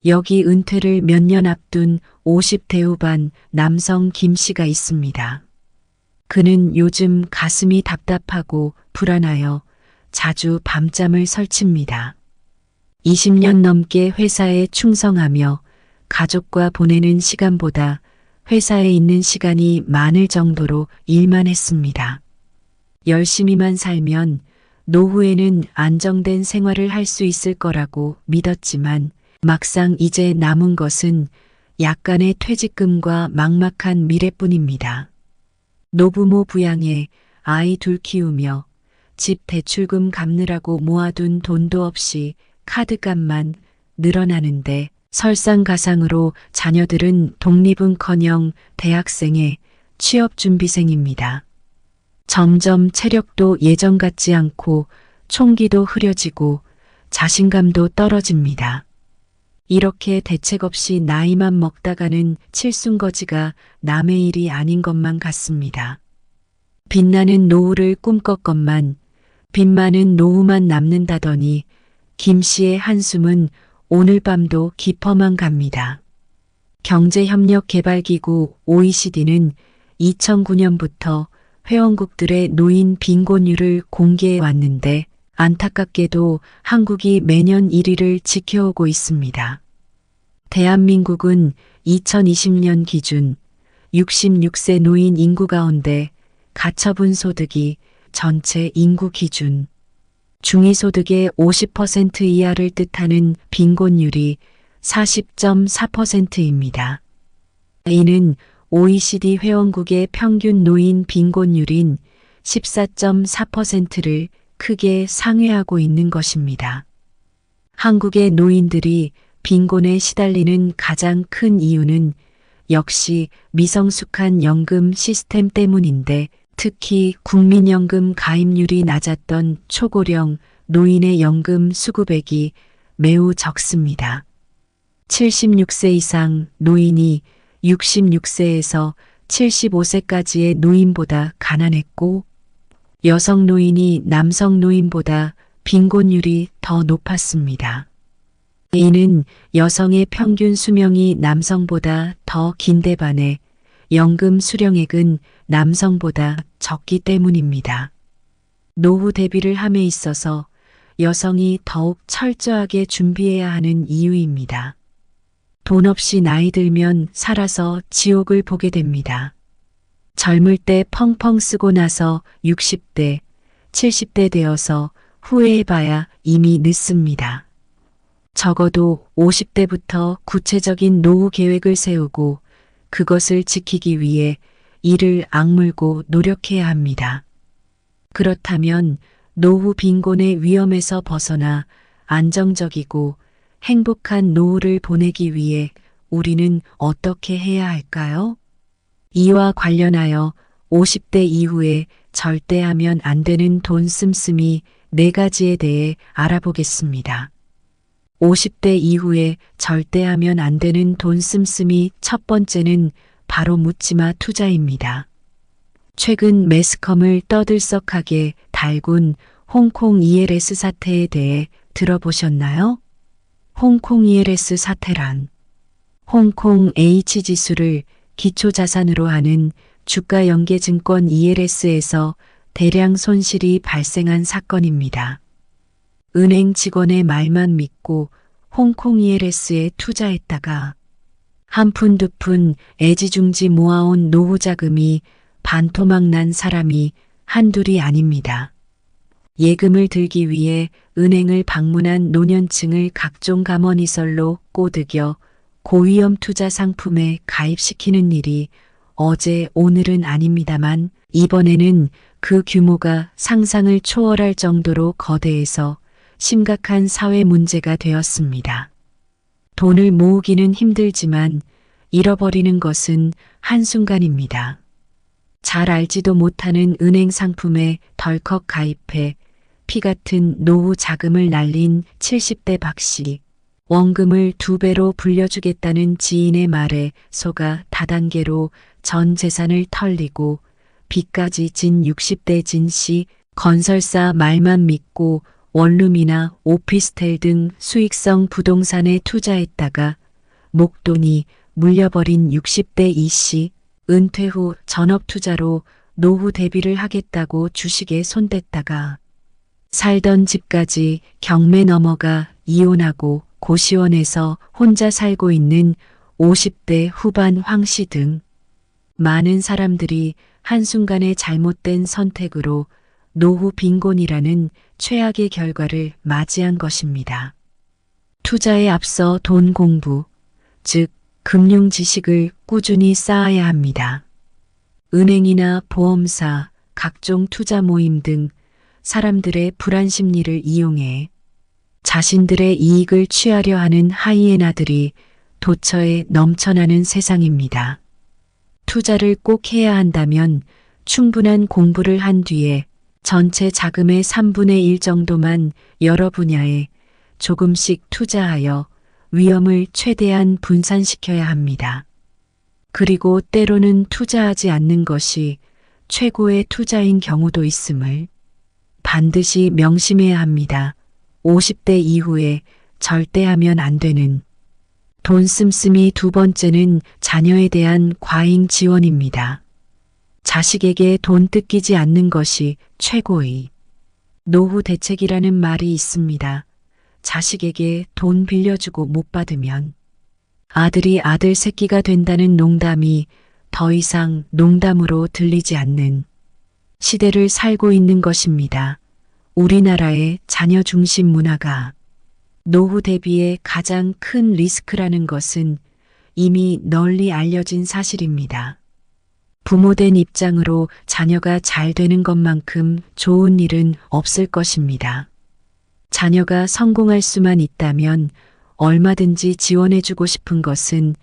여기 은퇴를 몇 년 앞둔 50대 후반 남성 김 씨가 있습니다. 그는 요즘 가슴이 답답하고 불안하여 자주 밤잠을 설칩니다. 20년 넘게 회사에 충성하며 가족과 보내는 시간보다 회사에 있는 시간이 많을 정도로 일만 했습니다. 열심히만 살면 노후에는 안정된 생활을 할 수 있을 거라고 믿었지만 막상 이제 남은 것은 약간의 퇴직금과 막막한 미래뿐입니다. 노부모 부양에 아이 둘 키우며 집 대출금 갚느라고 모아둔 돈도 없이 카드값만 늘어나는데 설상가상으로 자녀들은 독립은커녕 대학생에 취업준비생입니다. 점점 체력도 예전 같지 않고 총기도 흐려지고 자신감도 떨어집니다. 이렇게 대책 없이 나이만 먹다가는 칠순거지가 남의 일이 아닌 것만 같습니다. 빛나는 노후를 꿈꿨건만 빚 많은 노후만 남는다더니 김 씨의 한숨은 오늘 밤도 깊어만 갑니다. 경제협력개발기구 OECD는 2009년부터 회원국들의 노인 빈곤율을 공개해 왔는데 안타깝게도 한국이 매년 1위를 지켜오고 있습니다. 대한민국은 2020년 기준 66세 노인 인구 가운데 가처분 소득이 전체 인구 기준 중위소득의 50% 이하를 뜻하는 빈곤율이 40.4%입니다. 이는 OECD 회원국의 평균 노인 빈곤율인 14.4%를 크게 상회하고 있는 것입니다. 한국의 노인들이 빈곤에 시달리는 가장 큰 이유는 역시 미성숙한 연금 시스템 때문인데 특히 국민연금 가입률이 낮았던 초고령 노인의 연금 수급액이 매우 적습니다. 76세 이상 노인이 66세에서 75세까지의 노인보다 가난했고 여성 노인이 남성 노인보다 빈곤율이 더 높았습니다. 이는 여성의 평균 수명이 남성보다 더 긴데 반해 연금 수령액은 남성보다 적기 때문입니다. 노후 대비를 함에 있어서 여성이 더욱 철저하게 준비해야 하는 이유입니다. 돈 없이 나이 들면 살아서 지옥을 보게 됩니다. 젊을 때 펑펑 쓰고 나서 60대, 70대 되어서 후회해봐야 이미 늦습니다. 적어도 50대부터 구체적인 노후 계획을 세우고 그것을 지키기 위해 이를 악물고 노력해야 합니다. 그렇다면 노후 빈곤의 위험에서 벗어나 안정적이고 행복한 노후를 보내기 위해 우리는 어떻게 해야 할까요? 이와 관련하여 50대 이후에 절대 하면 안 되는 돈 씀씀이 4가지에 대해 알아보겠습니다. 50대 이후에 절대 하면 안 되는 돈 씀씀이 첫 번째는 바로 묻지마 투자입니다. 최근 매스컴을 떠들썩하게 달군 홍콩 ELS 사태에 대해 들어보셨나요? 홍콩 ELS 사태란 홍콩 H지수를 기초자산으로 하는 주가연계증권 ELS에서 대량 손실이 발생한 사건입니다. 은행 직원의 말만 믿고 홍콩 ELS에 투자했다가 한 푼 두 푼 애지중지 모아온 노후 자금이 반토막 난 사람이 한둘이 아닙니다. 예금을 들기 위해 은행을 방문한 노년층을 각종 감언이설로 꼬드겨 고위험 투자 상품에 가입시키는 일이 어제 오늘은 아닙니다만 이번에는 그 규모가 상상을 초월할 정도로 거대해서 심각한 사회 문제가 되었습니다. 돈을 모으기는 힘들지만 잃어버리는 것은 한순간입니다. 잘 알지도 못하는 은행 상품에 덜컥 가입해 피 같은 노후 자금을 날린 70대 박 씨. 원금을 2배로 불려주겠다는 지인의 말에 속아 다단계로 전 재산을 털리고 빚까지 진 60대 진 씨. 건설사 말만 믿고 원룸이나 오피스텔 등 수익성 부동산에 투자했다가 목돈이 물려버린 60대 이 씨, 은퇴 후 전업투자로 노후 대비를 하겠다고 주식에 손댔다가 살던 집까지 경매 넘어가 이혼하고 고시원에서 혼자 살고 있는 50대 후반 황 씨 등 많은 사람들이 한순간의 잘못된 선택으로 노후 빈곤이라는 최악의 결과를 맞이한 것입니다. 투자에 앞서 돈 공부, 즉 금융 지식을 꾸준히 쌓아야 합니다. 은행이나 보험사, 각종 투자 모임 등 사람들의 불안 심리를 이용해 자신들의 이익을 취하려 하는 하이에나들이 도처에 넘쳐나는 세상입니다. 투자를 꼭 해야 한다면 충분한 공부를 한 뒤에 전체 자금의 3분의 1 정도만 여러 분야에 조금씩 투자하여 위험을 최대한 분산시켜야 합니다. 그리고 때로는 투자하지 않는 것이 최고의 투자인 경우도 있음을 반드시 명심해야 합니다. 50대 이후에 절대 하면 안 되는 돈 씀씀이. 두 번째는 자녀에 대한 과잉 지원입니다. 자식에게 돈 뜯기지 않는 것이 최고의 노후 대책이라는 말이 있습니다. 자식에게 돈 빌려주고 못 받으면 아들이 아들 새끼가 된다는 농담이 더 이상 농담으로 들리지 않는 시대를 살고 있는 것입니다. 우리나라의 자녀 중심 문화가 노후 대비의 가장 큰 리스크라는 것은 이미 널리 알려진 사실입니다. 부모된 입장으로 자녀가 잘 되는 것만큼 좋은 일은 없을 것입니다. 자녀가 성공할 수만 있다면 얼마든지 지원해주고 싶은 것은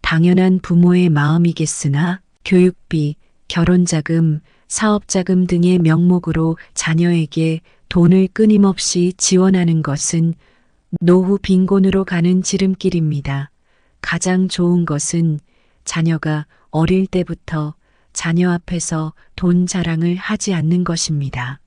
당연한 부모의 마음이겠으나 교육비, 결혼자금, 사업자금 등의 명목으로 자녀에게 돈을 끊임없이 지원하는 것은 노후 빈곤으로 가는 지름길입니다. 가장 좋은 것은 자녀가 어릴 때부터 자녀 앞에서 돈 자랑을 하지 않는 것입니다.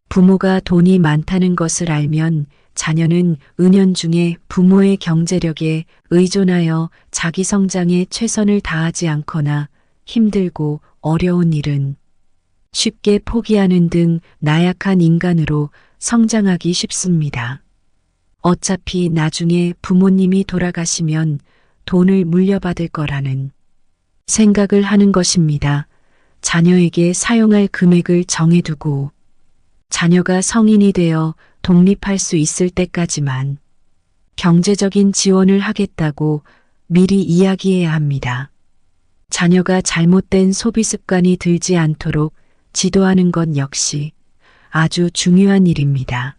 부모가 돈이 많다는 것을 알면 자녀는 은연중에 부모의 경제력에 의존하여 자기 성장에 최선을 다하지 않거나 힘들고 어려운 일은 쉽게 포기하는 등 나약한 인간으로 성장하기 쉽습니다. 어차피 나중에 부모님이 돌아가시면 돈을 물려받을 거라는 생각을 하는 것입니다. 자녀에게 사용할 금액을 정해두고 자녀가 성인이 되어 독립할 수 있을 때까지만 경제적인 지원을 하겠다고 미리 이야기해야 합니다. 자녀가 잘못된 소비 습관이 들지 않도록 지도하는 것 역시 아주 중요한 일입니다.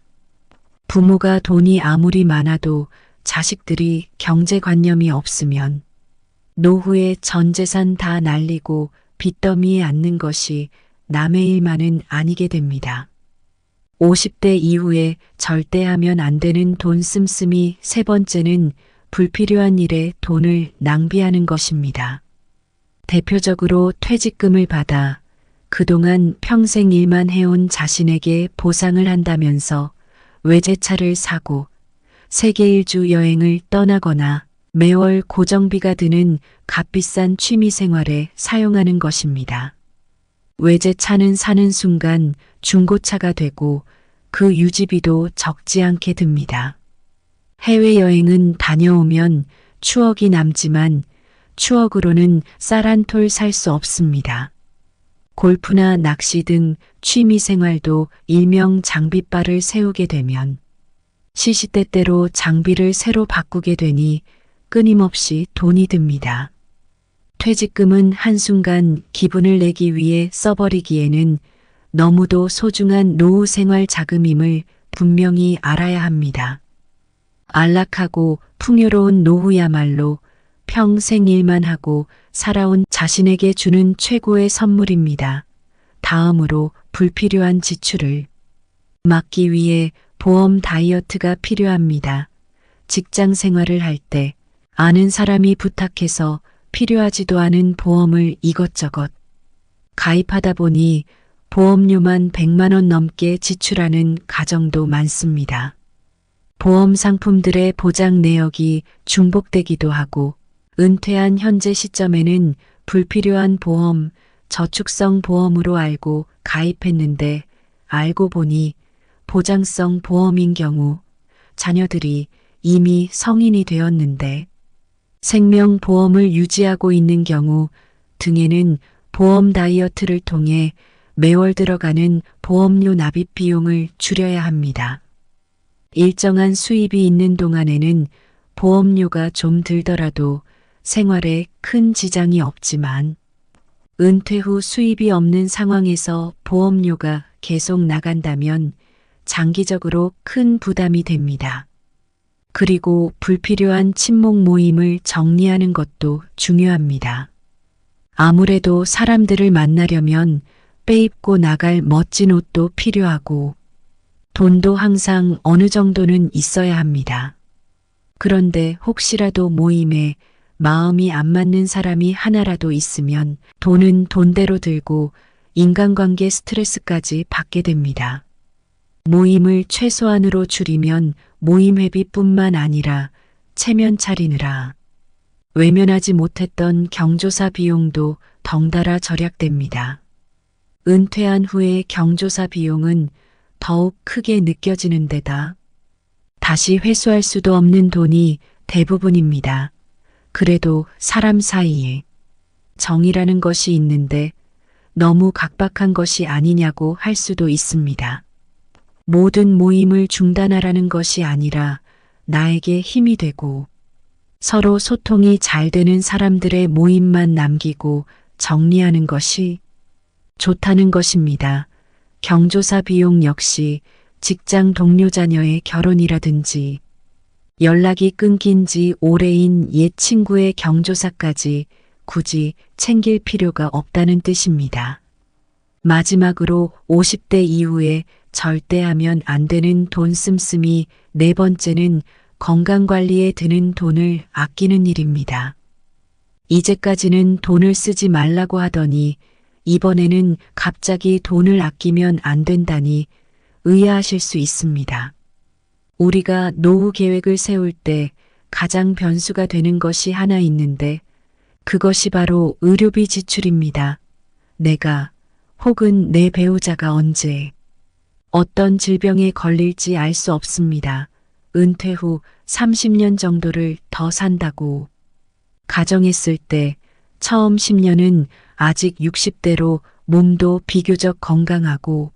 부모가 돈이 아무리 많아도 자식들이 경제관념이 없으면 노후에 전 재산 다 날리고 빚더미에 앉는 것이 남의 일만은 아니게 됩니다. 50대 이후에 절대 하면 안 되는 돈 씀씀이. 세 번째는 불필요한 일에 돈을 낭비하는 것입니다. 대표적으로 퇴직금을 받아 그동안 평생 일만 해온 자신에게 보상을 한다면서 외제차를 사고 세계 일주 여행을 떠나거나 매월 고정비가 드는 값비싼 취미생활에 사용하는 것입니다. 외제차는 사는 순간 중고차가 되고 그 유지비도 적지 않게 듭니다. 해외여행은 다녀오면 추억이 남지만 추억으로는 쌀 한 톨 살 수 없습니다. 골프나 낚시 등 취미생활도 일명 장비바를 세우게 되면 시시때때로 장비를 새로 바꾸게 되니 끊임없이 돈이 듭니다. 퇴직금은 한순간 기분을 내기 위해 써버리기에는 너무도 소중한 노후 생활 자금임을 분명히 알아야 합니다. 안락하고 풍요로운 노후야말로 평생 일만 하고 살아온 자신에게 주는 최고의 선물입니다. 다음으로 불필요한 지출을 막기 위해 보험 다이어트가 필요합니다. 직장 생활을 할 때 아는 사람이 부탁해서 필요하지도 않은 보험을 이것저것 가입하다 보니 보험료만 100만 원 넘게 지출하는 가정도 많습니다. 보험 상품들의 보장 내역이 중복되기도 하고 은퇴한 현재 시점에는 불필요한 보험, 저축성 보험으로 알고 가입했는데 알고 보니 보장성 보험인 경우 자녀들이 이미 성인이 되었는데 생명보험을 유지하고 있는 경우 등에는 보험 다이어트를 통해 매월 들어가는 보험료 납입 비용을 줄여야 합니다. 일정한 수입이 있는 동안에는 보험료가 좀 들더라도 생활에 큰 지장이 없지만 은퇴 후 수입이 없는 상황에서 보험료가 계속 나간다면 장기적으로 큰 부담이 됩니다. 그리고 불필요한 친목 모임을 정리하는 것도 중요합니다. 아무래도 사람들을 만나려면 빼입고 나갈 멋진 옷도 필요하고 돈도 항상 어느 정도는 있어야 합니다. 그런데 혹시라도 모임에 마음이 안 맞는 사람이 하나라도 있으면 돈은 돈대로 들고 인간관계 스트레스까지 받게 됩니다. 모임을 최소한으로 줄이면 모임 회비뿐만 아니라 체면 차리느라 외면하지 못했던 경조사 비용도 덩달아 절약됩니다. 은퇴한 후의 경조사 비용은 더욱 크게 느껴지는 데다 다시 회수할 수도 없는 돈이 대부분입니다. 그래도 사람 사이에 정이라는 것이 있는데 너무 각박한 것이 아니냐고 할 수도 있습니다. 모든 모임을 중단하라는 것이 아니라 나에게 힘이 되고 서로 소통이 잘 되는 사람들의 모임만 남기고 정리하는 것이 좋다는 것입니다. 경조사 비용 역시 직장 동료 자녀의 결혼이라든지 연락이 끊긴 지 오래인 옛 친구의 경조사까지 굳이 챙길 필요가 없다는 뜻입니다. 마지막으로 50대 이후에 절대 하면 안 되는 돈 씀씀이 네 번째는 건강관리에 드는 돈을 아끼는 일입니다. 이제까지는 돈을 쓰지 말라고 하더니 이번에는 갑자기 돈을 아끼면 안 된다니 의아하실 수 있습니다. 우리가 노후 계획을 세울 때 가장 변수가 되는 것이 하나 있는데 그것이 바로 의료비 지출입니다. 내가 혹은 내 배우자가 언제 어떤 질병에 걸릴지 알 수 없습니다. 은퇴 후 30년 정도를 더 산다고 가정했을 때 처음 10년은 아직 60대로 몸도 비교적 건강하고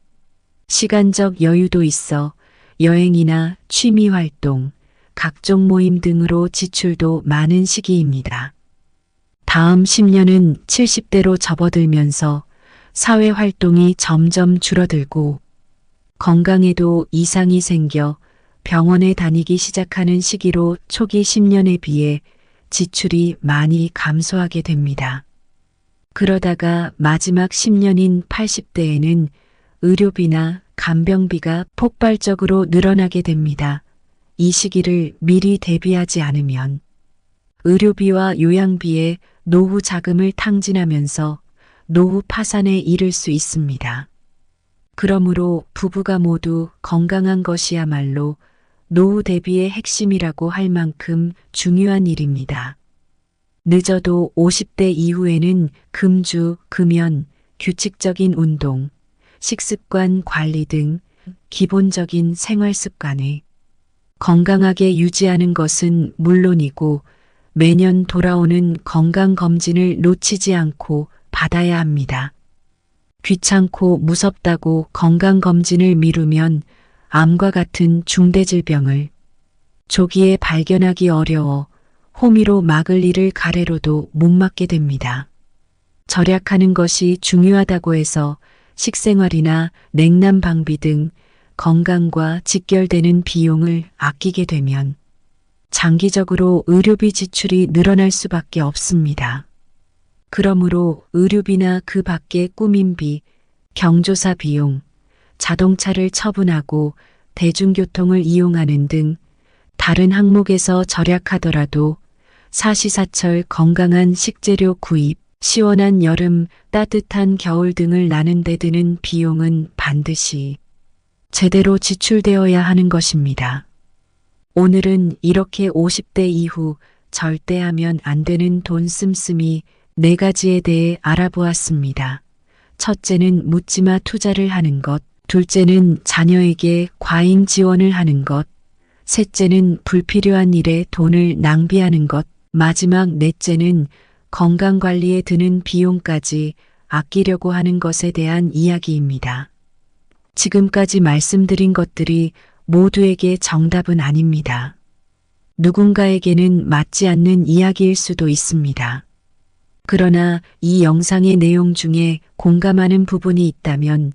시간적 여유도 있어 여행이나 취미 활동, 각종 모임 등으로 지출도 많은 시기입니다. 다음 10년은 70대로 접어들면서 사회 활동이 점점 줄어들고 건강에도 이상이 생겨 병원에 다니기 시작하는 시기로 초기 10년에 비해 지출이 많이 감소하게 됩니다. 그러다가 마지막 10년인 80대에는 의료비나 간병비가 폭발적으로 늘어나게 됩니다. 이 시기를 미리 대비하지 않으면 의료비와 요양비에 노후 자금을 탕진하면서 노후 파산에 이를 수 있습니다. 그러므로 부부가 모두 건강한 것이야말로 노후 대비의 핵심이라고 할 만큼 중요한 일입니다. 늦어도 50대 이후에는 금주, 금연, 규칙적인 운동, 식습관 관리 등 기본적인 생활 습관을 건강하게 유지하는 것은 물론이고 매년 돌아오는 건강검진을 놓치지 않고 받아야 합니다. 귀찮고 무섭다고 건강검진을 미루면 암과 같은 중대질병을 조기에 발견하기 어려워 호미로 막을 일을 가래로도 못 막게 됩니다. 절약하는 것이 중요하다고 해서 식생활이나 냉난 방비 등 건강과 직결되는 비용을 아끼게 되면 장기적으로 의료비 지출이 늘어날 수밖에 없습니다. 그러므로 의료비나 그 밖의 꾸민비, 경조사 비용, 자동차를 처분하고 대중교통을 이용하는 등 다른 항목에서 절약하더라도 사시사철 건강한 식재료 구입, 시원한 여름, 따뜻한 겨울 등을 나는 데 드는 비용은 반드시 제대로 지출되어야 하는 것입니다. 오늘은 이렇게 50대 이후 절대 하면 안 되는 돈 씀씀이 4가지에 대해 알아보았습니다. 첫째는 묻지마 투자를 하는 것, 둘째는 자녀에게 과잉 지원을 하는 것, 셋째는 불필요한 일에 돈을 낭비하는 것, 마지막 넷째는 건강관리에 드는 비용까지 아끼려고 하는 것에 대한 이야기입니다. 지금까지 말씀드린 것들이 모두에게 정답은 아닙니다. 누군가에게는 맞지 않는 이야기일 수도 있습니다. 그러나 이 영상의 내용 중에 공감하는 부분이 있다면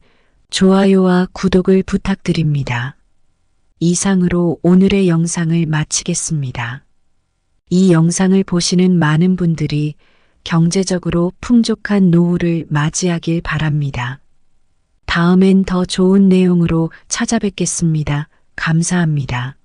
좋아요와 구독을 부탁드립니다. 이상으로 오늘의 영상을 마치겠습니다. 이 영상을 보시는 많은 분들이 경제적으로 풍족한 노후를 맞이하길 바랍니다. 다음엔 더 좋은 내용으로 찾아뵙겠습니다. 감사합니다.